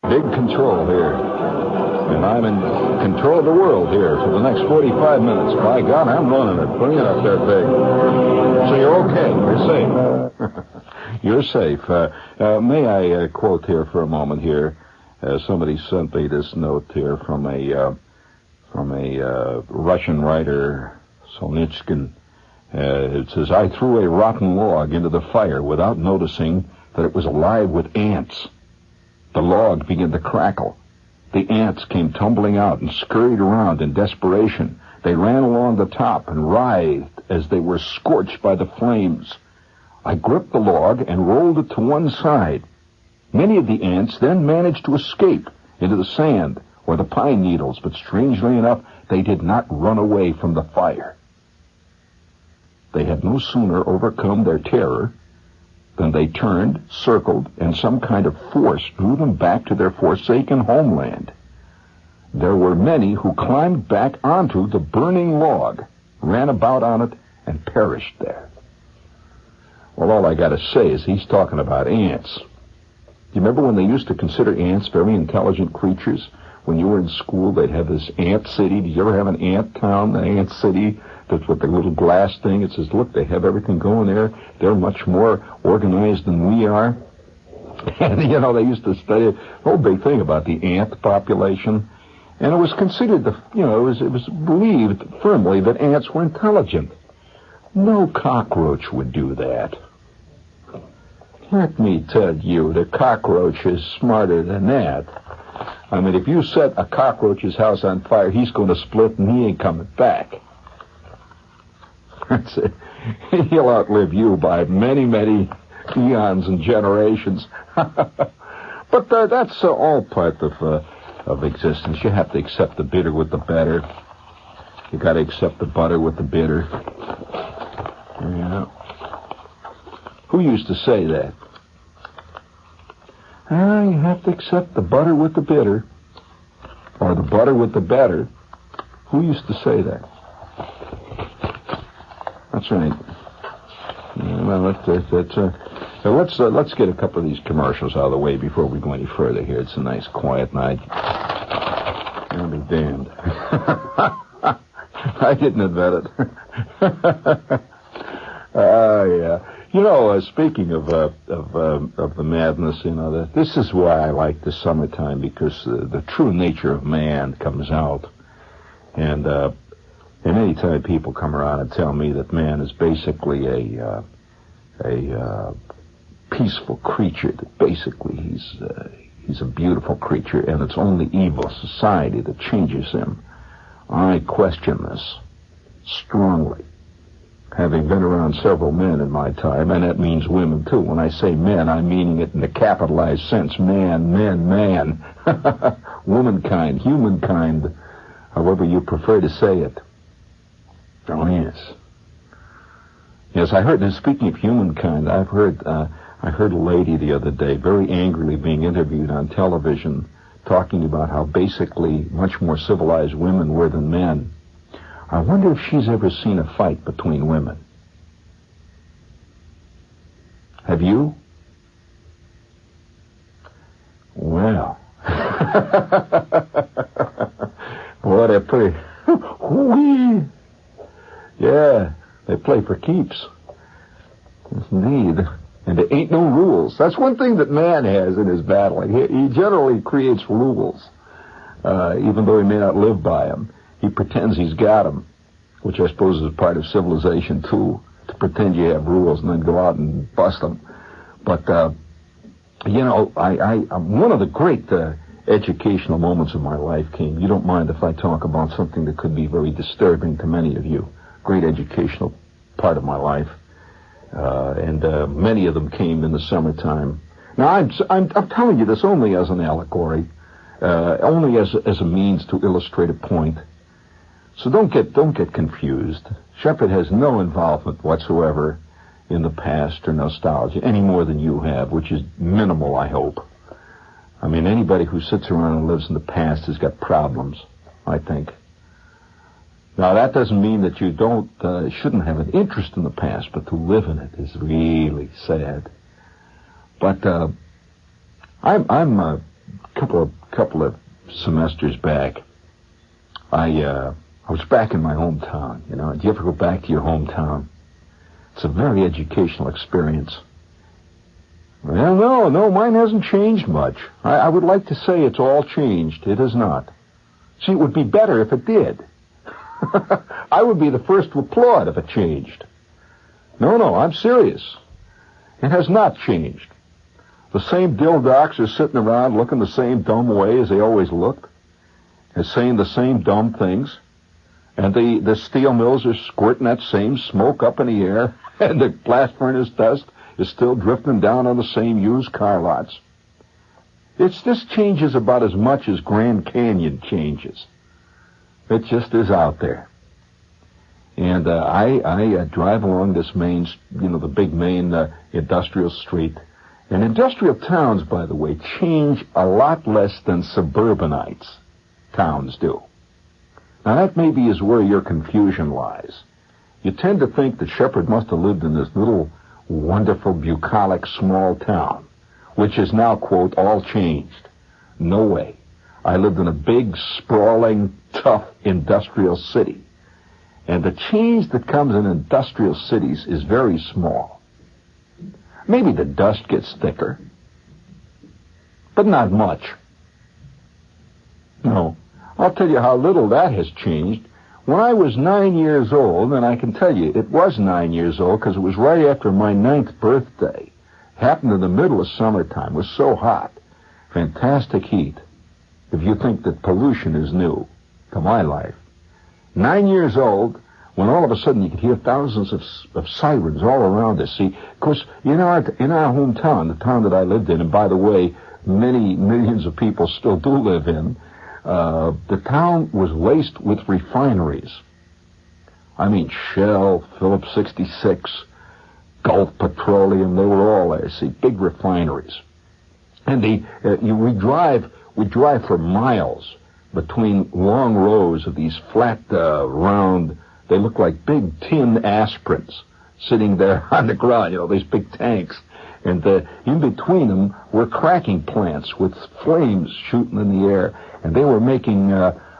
Big control here. And I'm in control of the world here for the next 45 minutes. By God, I'm running it. Bring it up there, Big. So you're okay. You're safe. You're safe. May I quote here for a moment here? Somebody sent me this note here from a Russian writer, Solzhenitsyn. It says, I threw a rotten log into the fire without noticing that it was alive with ants. The log began to crackle. The ants came tumbling out and scurried around in desperation. They ran along the top and writhed as they were scorched by the flames. I gripped the log and rolled it to one side. Many of the ants then managed to escape into the sand or the pine needles, but strangely enough, they did not run away from the fire. They had no sooner overcome their terror than they turned, circled, and some kind of force drew them back to their forsaken homeland. There were many who climbed back onto the burning log, ran about on it, and perished there. Well, all I got to say is he's talking about ants. You remember when they used to consider ants very intelligent creatures? When you were in school, they'd have this ant city. Did you ever have an ant town, an ant city? That's with the little glass thing. It says, look, they have everything going there. They're much more organized than we are. And, they used to study a whole big thing about the ant population. And it was considered, it was believed firmly that ants were intelligent. No cockroach would do that. Let me tell you, the cockroach is smarter than that. I mean, if you set a cockroach's house on fire, he's going to split and he ain't coming back. He'll outlive you by many, many eons and generations. But that's all part of existence. You have to accept the bitter with the better. You got to accept the butter with the bitter. Yeah. Who used to say that? You have to accept the butter with the bitter, or the butter with the better. Who used to say that? That's right. Well, let's get a couple of these commercials out of the way before we go any further here. It's a nice quiet night. I'll be damned. I didn't invent it. Yeah. Speaking of the madness, this is why I like the summertime, because the true nature of man comes out. And any time people come around and tell me that man is basically a peaceful creature, that basically he's a beautiful creature, and it's only evil society that changes him, I question this strongly. Having been around several men in my time, and that means women too. When I say men, I'm meaning it in the capitalized sense. Man. Womankind, humankind, however you prefer to say it. Oh, yes. Yes, I heard, and speaking of humankind, I heard a lady the other day very angrily being interviewed on television talking about how basically much more civilized women were than men. I wonder if she's ever seen a fight between women. Have you? Well. Boy, they're pretty... Whee! Yeah, they play for keeps. Yes, indeed. And there ain't no rules. That's one thing that man has in his battling. He generally creates rules, even though he may not live by them. He pretends he's got them, which I suppose is part of civilization, too, to pretend you have rules and then go out and bust them. But, one of the great educational moments of my life came. You don't mind if I talk about something that could be very disturbing to many of you. Great educational part of my life. And many of them came in the summertime. Now, I'm telling you this only as an allegory, only as a means to illustrate a point. So don't get confused. Shep has no involvement whatsoever in the past or nostalgia, any more than you have, which is minimal, I hope. I mean, anybody who sits around and lives in the past has got problems, I think. Now, that doesn't mean that you shouldn't have an interest in the past, but to live in it is really sad. But I'm couple of semesters back, I was back in my hometown. You know, do you ever go back to your hometown? It's a very educational experience. Well, no, mine hasn't changed much. I would like to say it's all changed. It has not. See, it would be better if it did. I would be the first to applaud if it changed. No, I'm serious. It has not changed. The same dildocks are sitting around looking the same dumb way as they always looked, and saying the same dumb things, and the steel mills are squirting that same smoke up in the air, and the blast furnace dust is still drifting down on the same used car lots. This changes about as much as Grand Canyon changes. It just is out there. And I drive along this the big main industrial street. And industrial towns, by the way, change a lot less than suburbanites towns do. Now, that maybe is where your confusion lies. You tend to think that Shepard must have lived in this little, wonderful, bucolic, small town, which is now, quote, all changed. No way. I lived in a big, sprawling, tough industrial city. And the change that comes in industrial cities is very small. Maybe the dust gets thicker, but not much. No, I'll tell you how little that has changed. When I was 9 years old, and I can tell you it was 9 years old because it was right after my 9th birthday, happened in the middle of summertime, it was so hot, fantastic heat, if you think that pollution is new to my life. 9 years old, when all of a sudden you could hear thousands of sirens all around us. See, of course, in our hometown, the town that I lived in, and by the way, many millions of people still do live in, the town was laced with refineries. I mean, Shell, Phillips 66, Gulf Petroleum, they were all there. See, big refineries. And we drive for miles between long rows of these flat, round, they look like big tin aspirins sitting there on the ground, these big tanks. And in between them were cracking plants with flames shooting in the air, and they were making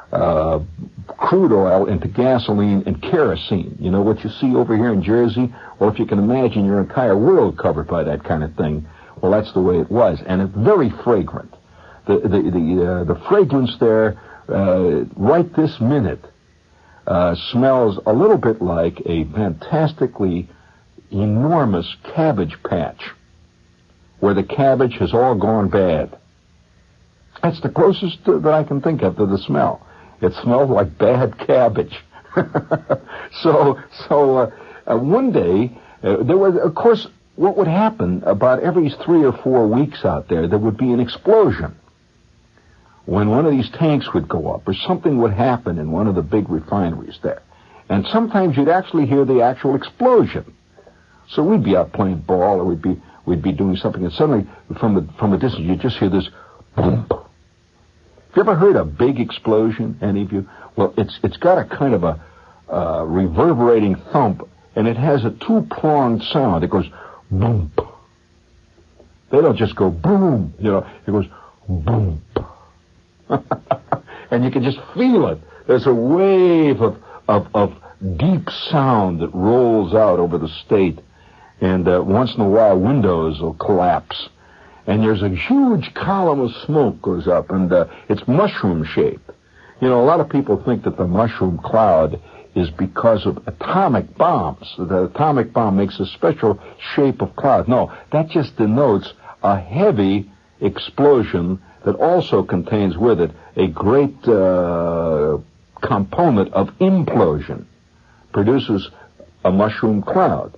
crude oil into gasoline and kerosene. You know what you see over here in Jersey? Or if you can imagine your entire world covered by that kind of thing, well, that's the way it was. And it's very fragrant. The fragrance there, right this minute, smells a little bit like a fantastically enormous cabbage patch, where the cabbage has all gone bad. That's the closest that I can think of to the smell. It smells like bad cabbage. So one day, there was, of course, what would happen about every 3 or 4 weeks out there would be an explosion. When one of these tanks would go up, or something would happen in one of the big refineries there. And sometimes you'd actually hear the actual explosion. So we'd be out playing ball, or we'd be doing something, and suddenly, from the distance, you'd just hear this boom. Have you ever heard a big explosion, any of you? Well, it's got a kind of a reverberating thump, and it has a two-pronged sound. It goes boom. They don't just go boom, it goes boom. And you can just feel it. There's a wave of deep sound that rolls out over the state. And once in a while, windows will collapse. And there's a huge column of smoke goes up, and it's mushroom-shaped. A lot of people think that the mushroom cloud is because of atomic bombs. The atomic bomb makes a special shape of cloud. No, that just denotes a heavy explosion that also contains with it a great component of implosion, produces a mushroom cloud.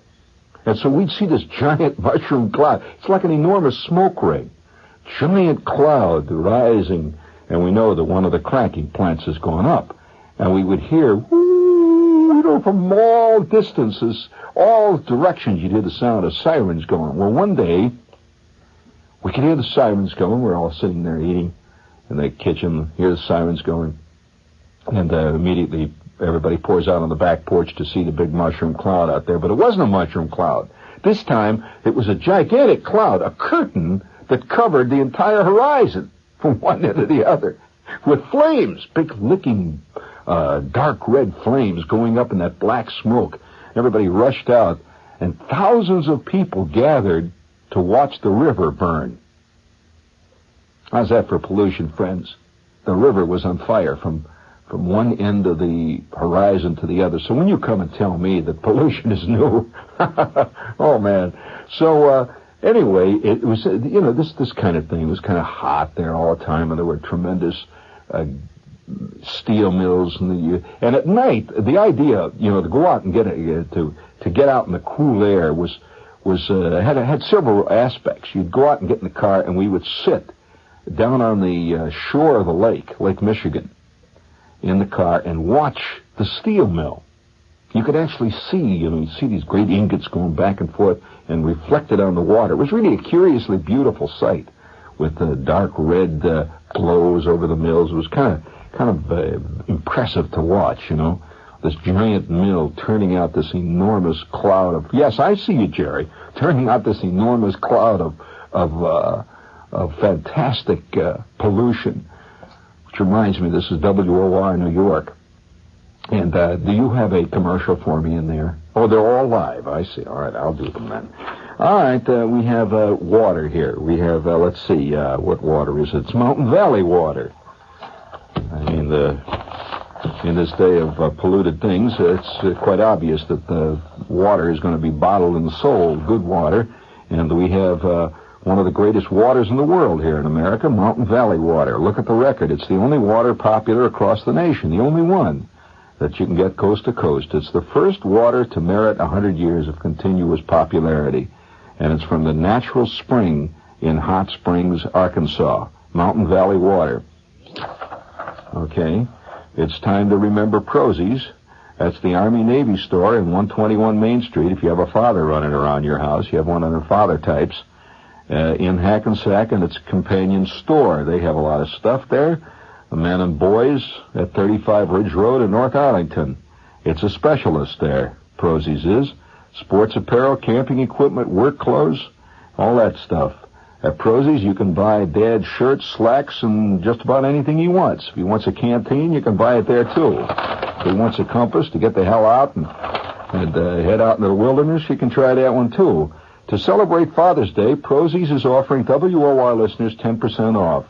And so we'd see this giant mushroom cloud. It's like an enormous smoke ring. Giant cloud rising, and we know that one of the cracking plants has gone up. And we would hear, from all distances, all directions, you'd hear the sound of sirens going. Well, one day, we could hear the sirens going. We're all sitting there eating in the kitchen, hear the sirens going. And immediately everybody pours out on the back porch to see the big mushroom cloud out there. But it wasn't a mushroom cloud. This time, it was a gigantic cloud, a curtain that covered the entire horizon. from one end to the other with flames, big licking, dark red flames going up in that black smoke. Everybody rushed out, and thousands of people gathered to watch the river burn. How's that for pollution, friends? The river was on fire from one end of the horizon to the other. So when you come and tell me that pollution is new, oh man. So anyway, it was this kind of thing. It was kind of hot there all the time, and there were tremendous steel mills, and at night the idea to go out and get out in the cool air had several aspects. You'd go out and get in the car, and we would sit down on the shore of the Lake Michigan, in the car and watch the steel mill. You could actually see, these great ingots going back and forth and reflected on the water. It was really a curiously beautiful sight with the dark red glows over the mills. It was kind of impressive to watch, this giant mill turning out this enormous cloud of, yes, I see you, Jerry, turning out this enormous cloud of fantastic pollution. Which reminds me, this is WOR New York. And do you have a commercial for me in there? Oh, they're all live. I see. All right, I'll do them then. All right, we have water here. We have, let's see, what water is it? It's Mountain Valley water. I mean, in this day of polluted things, it's quite obvious that the water is going to be bottled and sold, good water. And we have one of the greatest waters in the world here in America, Mountain Valley water. Look at the record. It's the only water popular across the nation, the only one that you can get coast to coast. It's the first water to merit 100 years of continuous popularity, and it's from the natural spring in Hot Springs, Arkansas. Mountain Valley water. Okay, it's time to remember Prozie's. That's the Army-Navy store in 121 Main Street. If you have a father running around your house, you have one of their father types. In Hackensack and its companion store. They have a lot of stuff there. The Men and Boys at 35 Ridge Road in North Arlington. It's a specialist there, Prozie's is. Sports apparel, camping equipment, work clothes, all that stuff. At Prozie's, you can buy Dad's shirts, slacks, and just about anything he wants. If he wants a canteen, you can buy it there, too. If he wants a compass to get the hell out and head out into the wilderness, you can try that one, too. To celebrate Father's Day, Prozie's is offering WOR listeners 10% off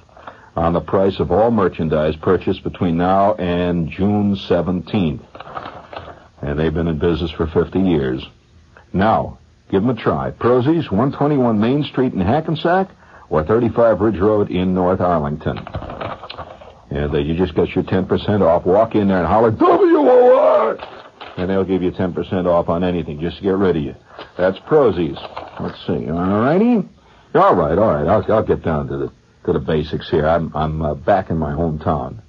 on the price of all merchandise purchased between now and June 17th. And they've been in business for 50 years. Now, give them a try. Prozie's, 121 Main Street in Hackensack, or 35 Ridge Road in North Arlington. And you just got your 10% off. Walk in there and holler, WOR! And they'll give you 10% off on anything, just to get rid of you. That's Prozie's. Let's see. All righty? All right. I'll get down to the basics here. I'm back in my hometown.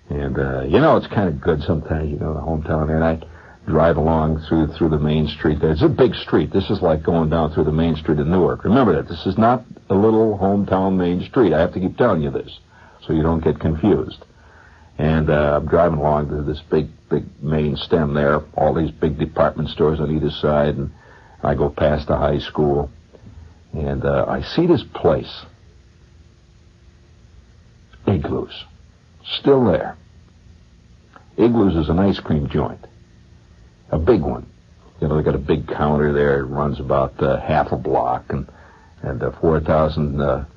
And, it's kind of good sometimes, the hometown there. And I drive along through the main street there. It's a big street. This is like going down through the main street of Newark. Remember that. This is not a little hometown main street. I have to keep telling you this so you don't get confused. And I'm driving along to this big main stem there, all these big department stores on either side, and I go past the high school, and I see this place, Igloo's, still there. Igloo's is an ice cream joint, a big one. They got a big counter there. It runs about half a block, and 4,000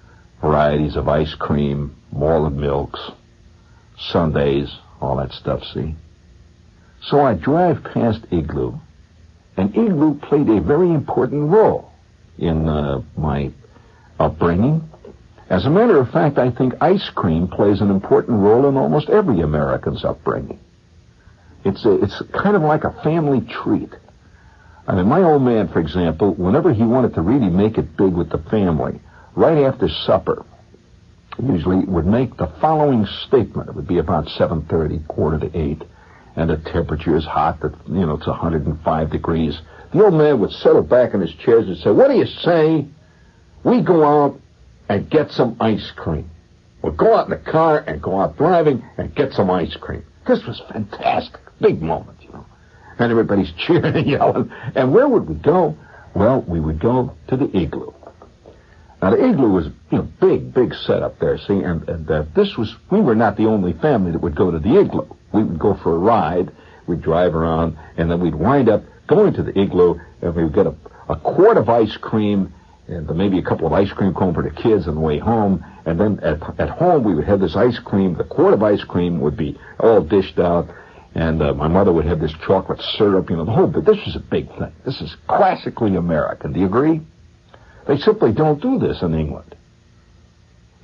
varieties of ice cream, malted milks, sundaes, all that stuff, see? So I drive past Igloo, and Igloo played a very important role in my upbringing. As a matter of fact, I think ice cream plays an important role in almost every American's upbringing. It's kind of like a family treat. I mean, my old man, for example, whenever he wanted to really make it big with the family, right after supper, usually would make the following statement. It would be about 7:30, 7:45, and the temperature is hot. It's 105 degrees. The old man would settle back in his chair and say, "What do you say? We go out and get some ice cream. We'll go out in the car and go out driving and get some ice cream." This was fantastic. Big moment, And everybody's cheering and yelling. And where would we go? Well, we would go to the Igloo. Now, the igloo was, big setup there, see, and we were not the only family that would go to the igloo. We would go for a ride, we'd drive around, and then we'd wind up going to the igloo, and we would get a quart of ice cream, and maybe a couple of ice cream cones for the kids on the way home, and then at home we would have this ice cream. The quart of ice cream would be all dished out, and my mother would have this chocolate syrup, the whole bit. This was a big thing. This is classically American. Do you agree? They simply don't do this in England.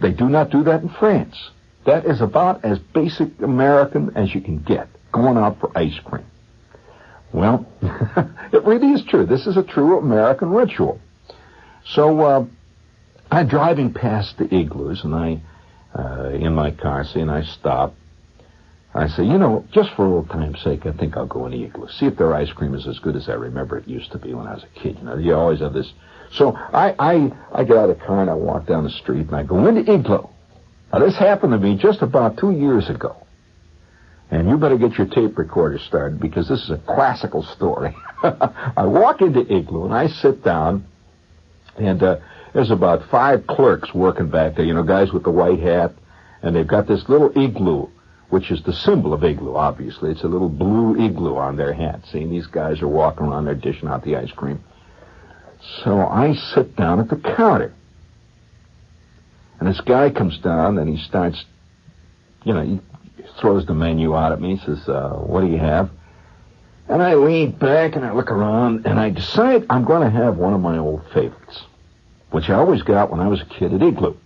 They do not do that in France. That is about as basic American as you can get, going out for ice cream. Well, it really is true. This is a true American ritual. So I'm driving past the igloos, and I, in my car, and I stop. I say, just for old time's sake, I think I'll go in the igloo. See if their ice cream is as good as I remember it used to be when I was a kid. You always have this. So I get out of the car and I walk down the street and I go in the igloo. Now, this happened to me just about 2 years ago. And you better get your tape recorder started because this is a classical story. I walk into igloo and I sit down, and there's about 5 clerks working back there, guys with the white hat, and they've got this little igloo, which is the symbol of igloo, obviously. It's a little blue igloo on their hat. See, and these guys are walking around there dishing out the ice cream. So I sit down at the counter. And this guy comes down and he starts, he throws the menu out at me. He says, what do you have? And I lean back and I look around and I decide I'm going to have one of my old favorites, which I always got when I was a kid at Igloo.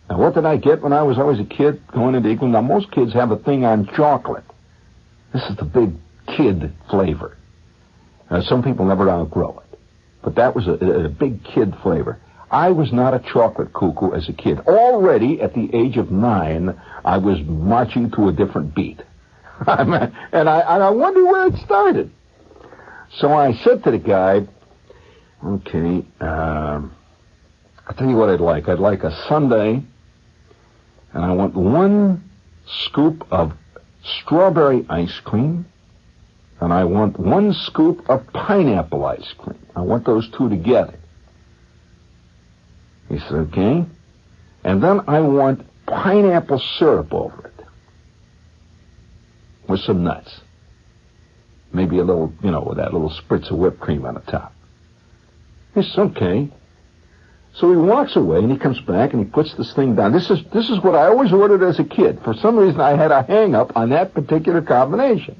Now, what did I get when I was always a kid going into Igloo? Now, most kids have a thing on chocolate. This is the big kid flavor. Some people never outgrow it. But that was a big kid flavor. I was not a chocolate cuckoo as a kid. Already at the age of 9, I was marching to a different beat. and I wonder where it started. So I said to the guy, okay, I'll tell you what I'd like. I'd like a sundae, and I want 1 scoop of strawberry ice cream, and I want 1 scoop of pineapple ice cream. I want those 2 together. He said, okay. And then I want pineapple syrup over it. With some nuts. Maybe a little, with that little spritz of whipped cream on the top. He says, okay. So he walks away and he comes back and he puts this thing down. This is what I always ordered as a kid. For some reason I had a hang-up on that particular combination.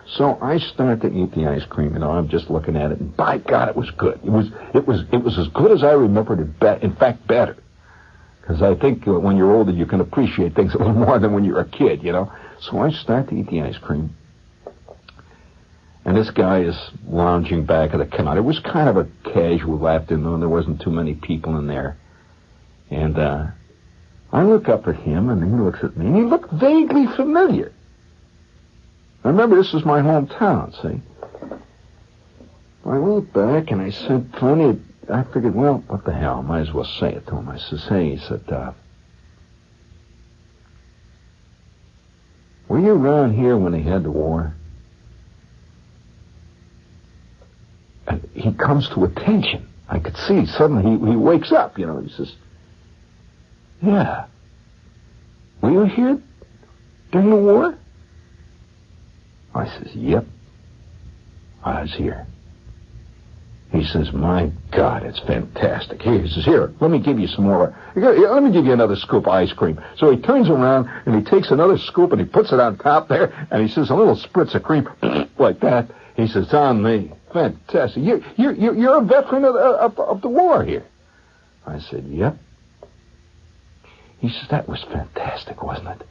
So I start to eat the ice cream, I'm just looking at it, and by God, it was good. It was as good as I remembered it, in fact, better. Because I think when you're older, you can appreciate things a little more than when you're a kid, So I start to eat the ice cream. And this guy is lounging back at the counter. It was kind of a casual afternoon. There wasn't too many people in there. And I look up at him, and he looks at me, and he looked vaguely familiar. Remember, this is my hometown, see? I went back and I said, I figured, well, what the hell, might as well say it to him. I says, hey, he said, were you around here when they had the war? And he comes to attention. I could see, suddenly he wakes up, He says, yeah. Were you here during the war? I says, yep, I was here. He says, my God, it's fantastic. He says, here, let me give you some more. Let me give you another scoop of ice cream. So he turns around and he takes another scoop and he puts it on top there, and he says, a little spritz of cream, like that. He says, on me. Fantastic. You're a veteran of the war here. I said, yep. He says, that was fantastic, wasn't it?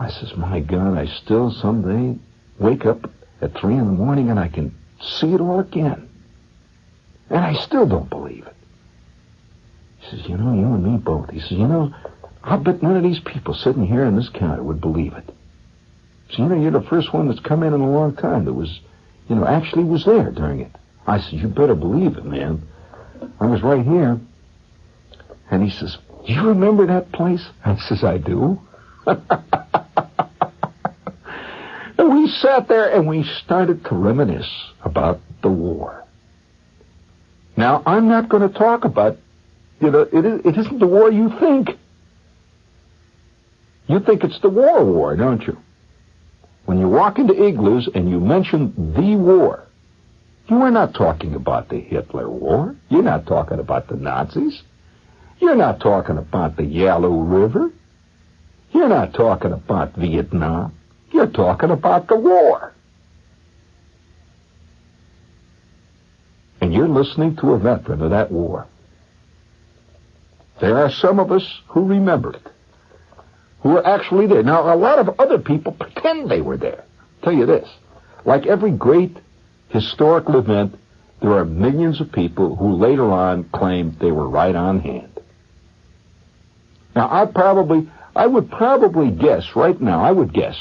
I says, my God, I still someday wake up at 3 in the morning and I can see it all again. And I still don't believe it. He says, you and me both. He says, I'll bet none of these people sitting here in this counter would believe it. So, you're the first one that's come in a long time that was, actually was there during it. I said, you better believe it, man. I was right here. And he says, do you remember that place? I says, I do. And we sat there and we started to reminisce about the war. Now, I'm not going to talk about it isn't the war you think. You think it's the war, don't you? When you walk into igloos and you mention the war, you are not talking about the Hitler War. You're not talking about the Nazis. You're not talking about the Yalu River. You're not talking about Vietnam. You're talking about the war. And you're listening to a veteran of that war. There are some of us who remember it, who are actually there. Now, a lot of other people pretend they were there. I'll tell you this, like every great historical event, there are millions of people who later on claimed they were right on hand. Now, I would probably guess, right now, I would guess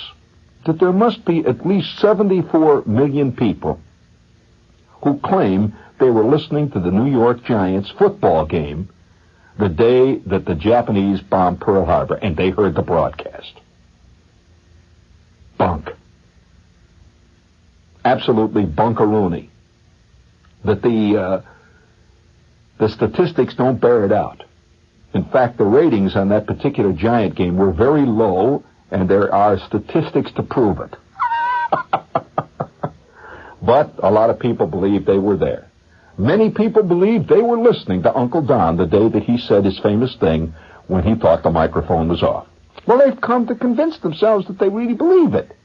that there must be at least 74 million people who claim they were listening to the New York Giants football game the day that the Japanese bombed Pearl Harbor, and they heard the broadcast. Bunk. Absolutely bunkaroony. That the statistics don't bear it out. In fact, the ratings on that particular Giant game were very low, and there are statistics to prove it. But a lot of people believe they were there. Many people believe they were listening to Uncle Don the day that he said his famous thing when he thought the microphone was off. Well, they've come to convince themselves that they really believe it.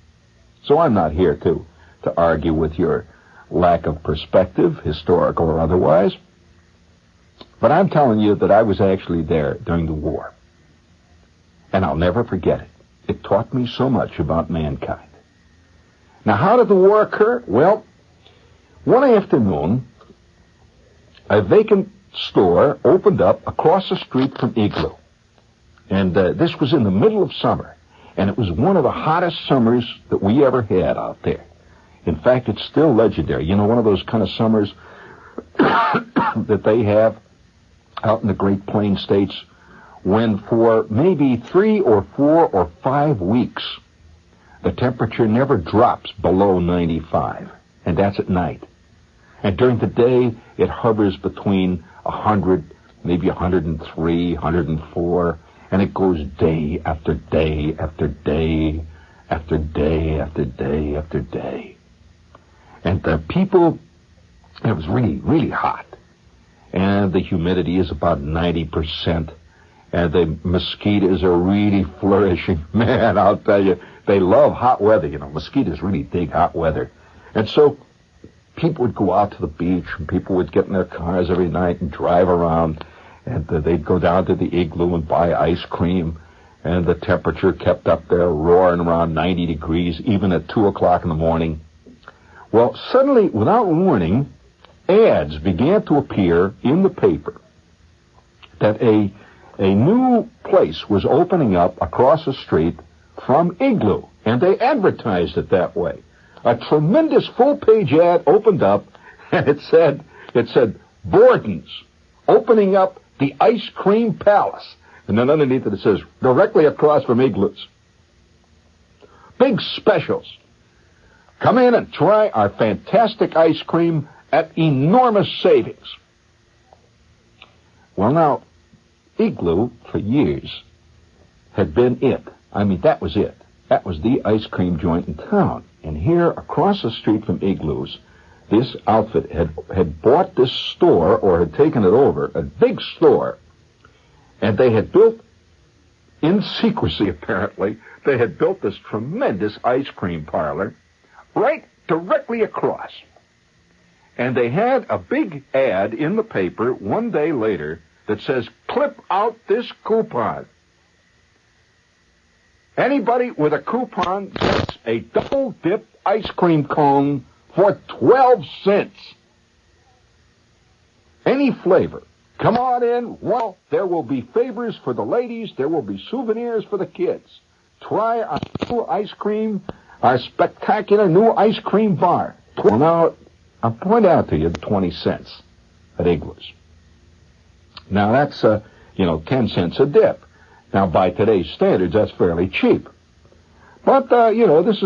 So I'm not here to argue with your lack of perspective, historical or otherwise. But I'm telling you that I was actually there during the war. And I'll never forget it. It taught me so much about mankind. Now, how did the war occur? Well, one afternoon, a vacant store opened up across the street from Igloo. And this was in the middle of summer. And it was one of the hottest summers that we ever had out there. In fact, it's still legendary. You know, one of those kind of summers that they have out in the Great Plains states when for maybe 3 or 4 or 5 weeks the temperature never drops below 95, and that's at night. And during the day, it hovers between 100, maybe 103, 104, and it goes day after day after day after day after day after day. And the people, it was really, really hot. And the humidity is about 90%. And the mosquitoes are really flourishing. Man, I'll tell you, they love hot weather. You know, mosquitoes really dig hot weather. And so people would go out to the beach, and people would get in their cars every night and drive around. And they'd go down to the igloo and buy ice cream. And the temperature kept up there, roaring around 90 degrees, even at 2 o'clock in the morning. Well, suddenly, without warning, ads began to appear in the paper that a new place was opening up across the street from Igloo, and they advertised it that way. A tremendous full-page ad opened up, and it said, Borden's opening up the Ice Cream Palace. And then underneath it says, directly across from Igloo's. Big specials. Come in and try our fantastic ice cream at enormous savings. Well, now, Igloo, for years, had been it. I mean, that was it. That was the ice cream joint in town. And here, across the street from Igloo's, this outfit had bought this store, or had taken it over, a big store, and they had built, in secrecy apparently, they had built this tremendous ice cream parlor right directly across. And they had a big ad in the paper one day later that says, clip out this coupon. Anybody with a coupon gets a double-dipped ice cream cone for 12 cents. Any flavor. Come on in. Well, there will be favors for the ladies. There will be souvenirs for the kids. Try our new ice cream, our spectacular new ice cream bar. Well, now, I'll point out to you the 20 cents at Igloo's. Now, that's, 10 cents a dip. Now, by today's standards, that's fairly cheap. But, this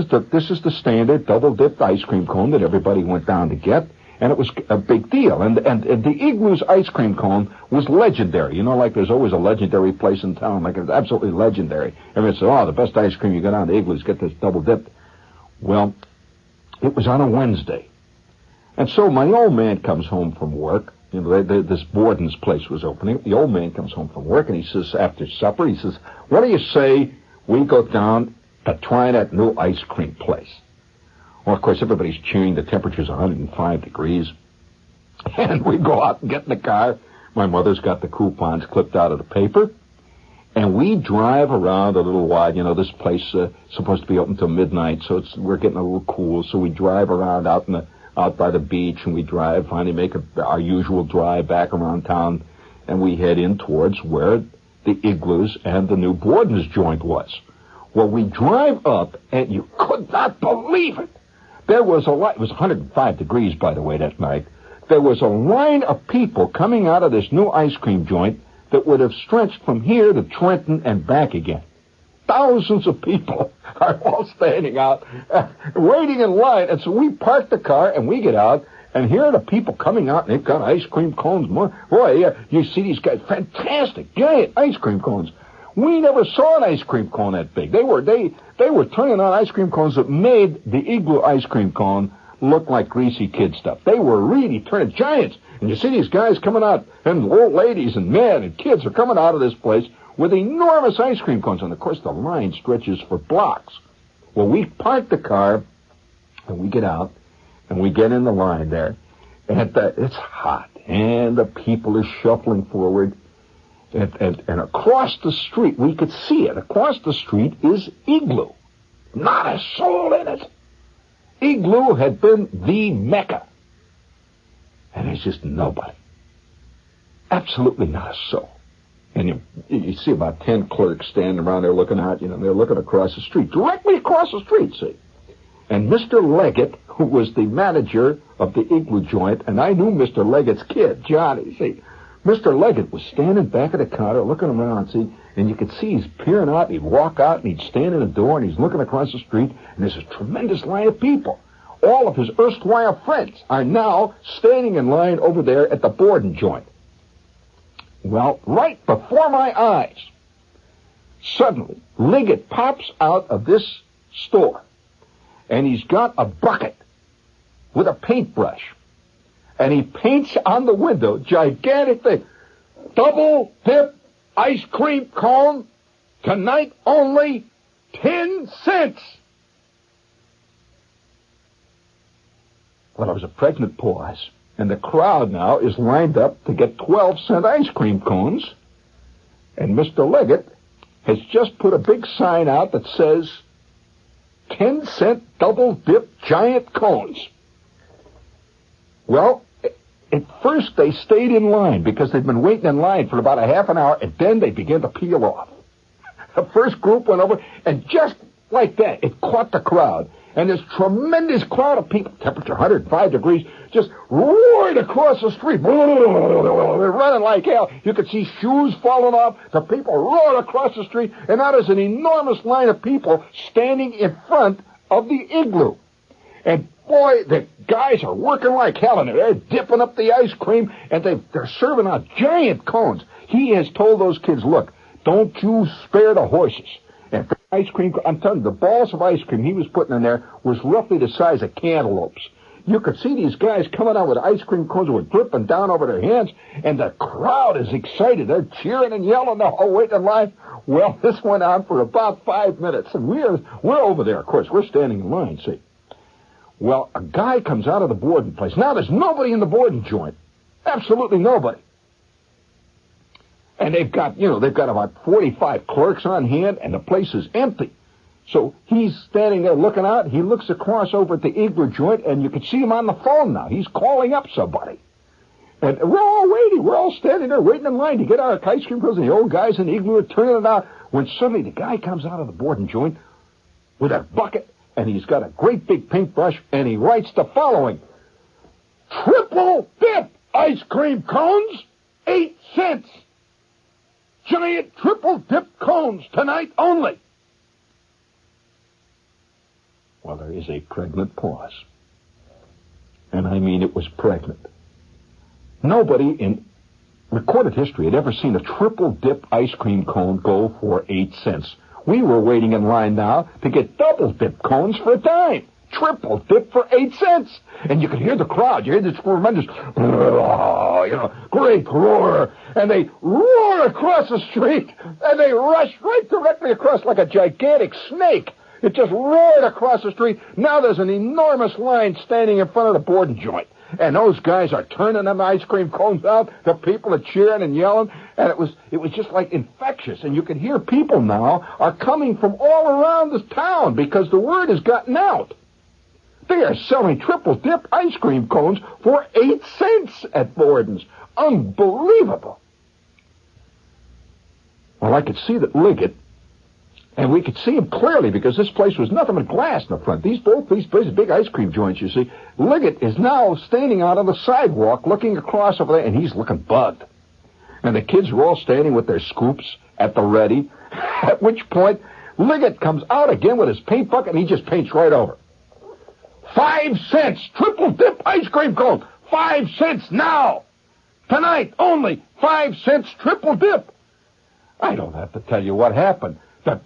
is the standard double-dipped ice cream cone that everybody went down to get. And it was a big deal. And the Igloo's ice cream cone was legendary. You know, like there's always a legendary place in town. Like it's absolutely legendary. Everyone said, oh, the best ice cream you got on the Igloo's, get this double dipped. Well, it was on a Wednesday. And so my old man comes home from work. You know, this Borden's place was opening. The old man comes home from work, and he says, after supper, he says, what do you say we go down to try that new ice cream place? Well, of course, everybody's cheering. The temperature's 105 degrees. And we go out and get in the car. My mother's got the coupons clipped out of the paper. And we drive around a little while. You know, this place supposed to be open till midnight, so we're getting a little cool. So we drive around out by the beach, and we finally make our usual drive back around town, and we head in towards where the Igloo's and the new Borden's joint was. Well, we drive up, and you could not believe it. There was a lot. It was 105 degrees, by the way, that night. There was a line of people coming out of this new ice cream joint that would have stretched from here to Trenton and back again. Thousands of people are all standing out, waiting in line. And so we park the car, and we get out, and here are the people coming out, and they've got ice cream cones. Boy, you see these guys, fantastic, giant ice cream cones. We never saw an ice cream cone that big. They were turning on ice cream cones that made the Igloo ice cream cone look like greasy kid stuff. They were really turning giants. And you see these guys coming out, and old ladies and men and kids are coming out of this place with enormous ice cream cones. And, of course, the line stretches for blocks. Well, we park the car, and we get out, and we get in the line there. And it's hot, and the people are shuffling forward. And across the street, we could see it. Across the street is Igloo. Not a soul in it. Igloo had been the Mecca. And there's just nobody. Absolutely not a soul. And you see about 10 clerks standing around there looking out. You know, they're looking across the street. Directly across the street, see. And Mr. Leggett, who was the manager of the Igloo joint, and I knew Mr. Leggett's kid, Johnny, see. Mr. Leggett was standing back at the counter looking around, see, and you could see he's peering out, and he'd walk out, and he'd stand in the door, and he's looking across the street, and there's a tremendous line of people. All of his erstwhile friends are now standing in line over there at the Borden joint. Well, right before my eyes, suddenly, Leggett pops out of this store, and he's got a bucket with a paintbrush. And he paints on the window, gigantic thing, double dip ice cream cone, tonight only 10 cents. Well, there was a pregnant pause, and the crowd now is lined up to get 12-cent ice cream cones. And Mr. Leggett has just put a big sign out that says 10-cent double dip giant cones. Well, at first, they stayed in line because they'd been waiting in line for about a half an hour, and then they began to peel off. The first group went over, and just like that, it caught the crowd. And this tremendous crowd of people, temperature 105 degrees, just roared across the street. They're running like hell. You could see shoes falling off. The people roared across the street, and now there's an enormous line of people standing in front of the Igloo. And boy, the guys are working like hell in there. They're dipping up the ice cream, and they're serving out giant cones. He has told those kids, look, don't you spare the horses. And for ice cream, I'm telling you, the balls of ice cream he was putting in there was roughly the size of cantaloupes. You could see these guys coming out with ice cream cones that were dripping down over their hands, and the crowd is excited. They're cheering and yelling the whole way in line. Well, this went on for about 5 minutes, and we're over there. Of course, we're standing in line, see. Well, a guy comes out of the Borden place. Now there's nobody in the Borden joint. Absolutely nobody. And they've got about 45 clerks on hand, and the place is empty. So he's standing there looking out. He looks across over at the Igloo joint, and you can see him on the phone now. He's calling up somebody. And we're all waiting. We're all standing there waiting in line to get our ice cream cones, and the old guys in the Igloo are turning it out. When suddenly the guy comes out of the Borden joint with a bucket, and he's got a great big paintbrush, and he writes the following: triple dip ice cream cones, 8 cents. Giant triple dip cones, tonight only. Well, there is a pregnant pause. And I mean it was pregnant. Nobody in recorded history had ever seen a triple dip ice cream cone go for 8 cents. We were waiting in line now to get double dip cones for a dime. Triple dip for 8 cents. And you could hear the crowd. You hear this tremendous, great roar. And they roar across the street. And they rush right directly across like a gigantic snake. It just roared across the street. Now there's an enormous line standing in front of the Borden joint. And those guys are turning them ice cream cones out. The people are cheering and yelling. And it was just like infectious. And you can hear people now are coming from all around this town because the word has gotten out. They are selling triple dip ice cream cones for 8 cents at Borden's. Unbelievable. Well, I could see that Liggett, and we could see him clearly because this place was nothing but glass in the front. These big ice cream joints, you see. Liggett is now standing out on the sidewalk looking across over there, and he's looking bugged. And the kids were all standing with their scoops at the ready, at which point Liggett comes out again with his paint bucket, and he just paints right over. 5 cents, triple dip ice cream cone. 5 cents now. Tonight, only 5 cents triple dip. I don't have to tell you what happened. The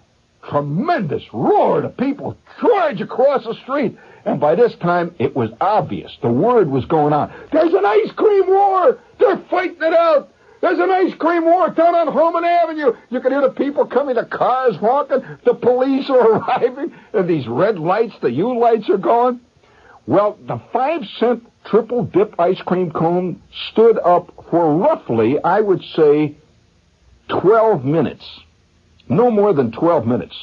tremendous roar of people charge across the street. And by this time, it was obvious. The word was going on. There's an ice cream war. They're fighting it out. There's an ice cream war down on Holman Avenue. You can hear the people coming, the cars honking, the police are arriving, and these red lights, the U lights are going. Well, the 5-cent triple dip ice cream cone stood up for roughly, I would say, 12 minutes. No more than 12 minutes.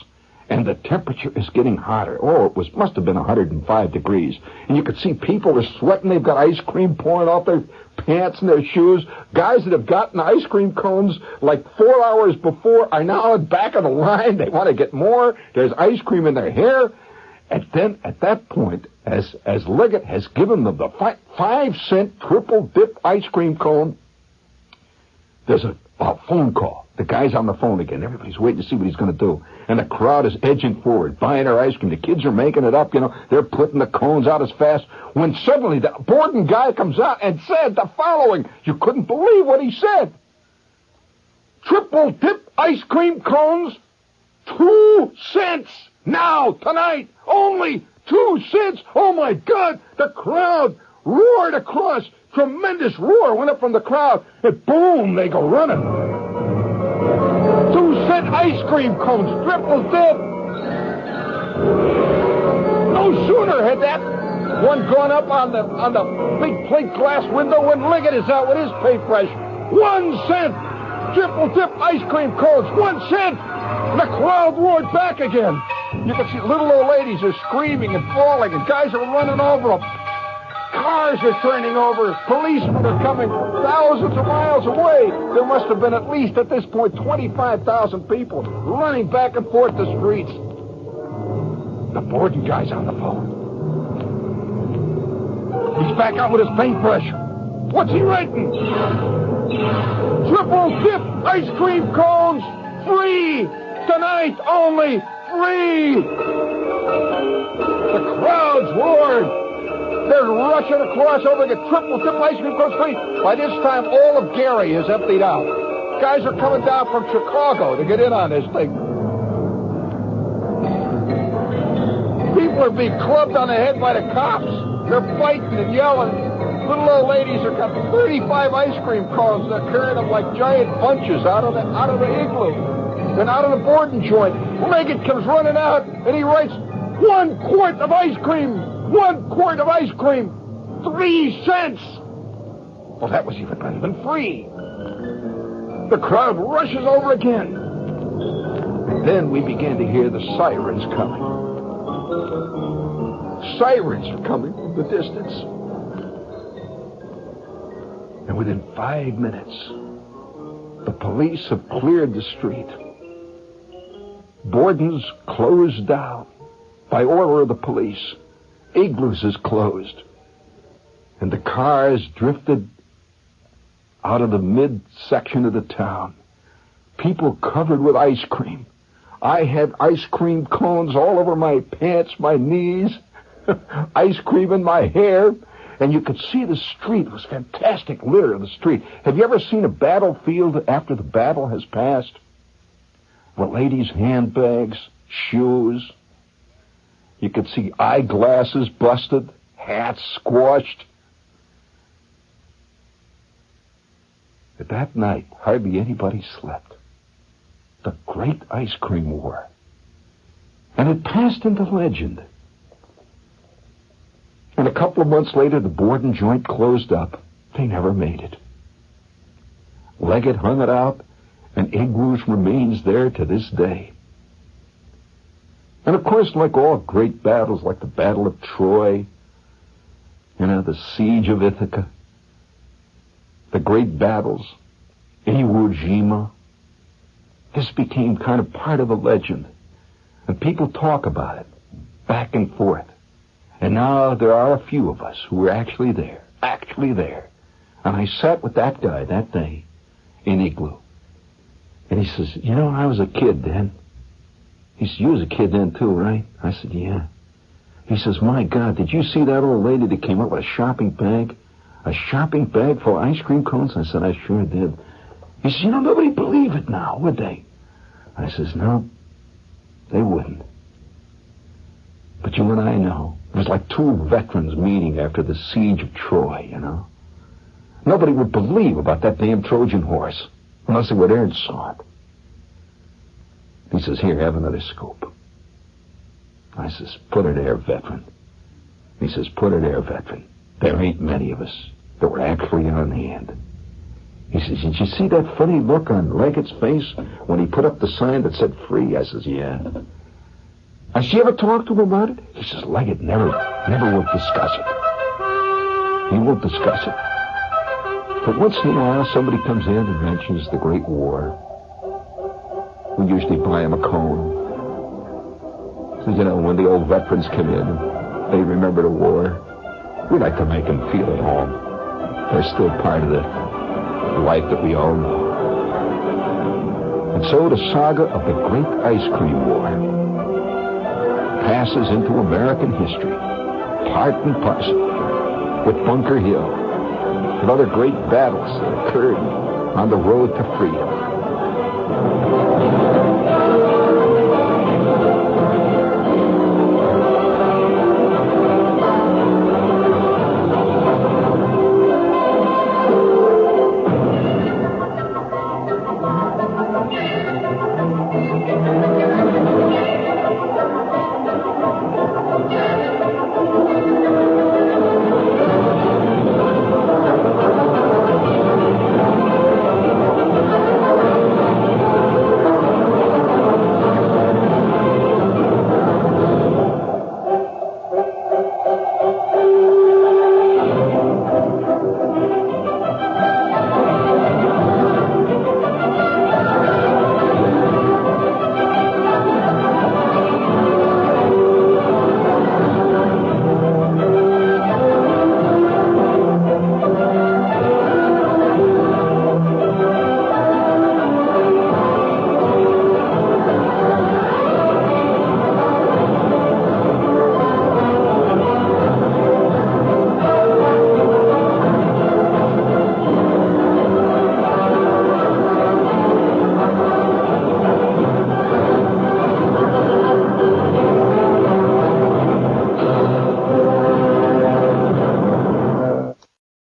And the temperature is getting hotter. Oh, it must have been 105 degrees. And you could see people are sweating. They've got ice cream pouring off their pants and their shoes. Guys that have gotten ice cream cones like 4 hours before are now at the back of the line. They want to get more. There's ice cream in their hair. And then at that point, as Liggett has given them the 5-cent triple dip ice cream cone, there's a phone call. The guy's on the phone again. Everybody's waiting to see what he's going to do. And the crowd is edging forward, buying their ice cream. The kids are making it up, They're putting the cones out as fast. When suddenly the Borden guy comes out and said the following. You couldn't believe what he said. Triple dip ice cream cones, 2 cents. Now, tonight, only 2 cents. Oh, my God. The crowd roared across. Tremendous roar went up from the crowd. And boom, they go running. 2-cent ice cream cones, triple dip. No sooner had that one gone up on the big plate glass window when Liggett is out with his paintbrush. 1 cent. Triple dip ice cream cones, 1 cent. And the crowd roared back again. You can see little old ladies are screaming and falling, and guys are running over them. Cars are turning over. Policemen are coming from thousands of miles away. There must have been at least, at this point, 25,000 people running back and forth the streets. The Borden guy's on the phone. He's back out with his paintbrush. What's he writing? Triple dip ice cream cones, free. Tonight only, free. The crowds roared. They're rushing across over to get triple dip ice cream cones free. By this time, all of Gary is emptied out. Guys are coming down from Chicago to get in on this thing. People are being clubbed on the head by the cops. They're fighting and yelling. Little old ladies are got 35 ice cream cones. They're carrying them like giant bunches out of the igloo. And out of the Borden joint, Liggett comes running out, and he writes, 1 quart of ice cream, 1 quart of ice cream, 3 cents. Well, that was even better than free. The crowd rushes over again. And then we began to hear the sirens coming. Sirens are coming from the distance. And within 5 minutes, the police have cleared the street. Borden's closed down by order of the police. Igloos is closed. And the cars drifted out of the midsection of the town. People covered with ice cream. I had ice cream cones all over my pants, my knees, ice cream in my hair. And you could see the street. It was fantastic litter of the street. Have you ever seen a battlefield after the battle has passed? With ladies' handbags, shoes. You could see eyeglasses busted, hats squashed. But that night, hardly anybody slept. The Great Ice Cream War. And it passed into legend. And a couple of months later, the Borden joint closed up. They never made it. Leggett hung it out, and Igloo's remains there to this day. And of course, like all great battles, like the Battle of Troy, the Siege of Ithaca, the great battles, Iwo Jima, this became kind of part of the legend. And people talk about it, back and forth. And now there are a few of us who were actually there. And I sat with that guy that day in Igloo. And he says, I was a kid then. He said, you was a kid then too, right? I said, yeah. He says, my God, did you see that old lady that came up with a shopping bag? A shopping bag full of ice cream cones? I said, I sure did. He says, nobody'd believe it now, would they? I says, no, they wouldn't. But you and I know. It was like two veterans meeting after the siege of Troy, Nobody would believe about that damn Trojan horse unless they were there and saw it. He says, here, have another scoop. I says, put her there, veteran. He says, put her there, veteran. There ain't many of us that were actually on hand. He says, did you see that funny look on Leggett's face when he put up the sign that said free? I says, yeah. I said, you ever talk to him about it? He says, Leggett never will discuss it. He won't discuss it. But once in a while, somebody comes in and mentions the Great War. We usually buy him a cone. So, when the old veterans come in and they remember the war, we like to make them feel at home. They're still part of the life that we all know. And so the saga of the Great Ice Cream War passes into American history, part and parcel, with Bunker Hill and other great battles that occurred on the road to freedom.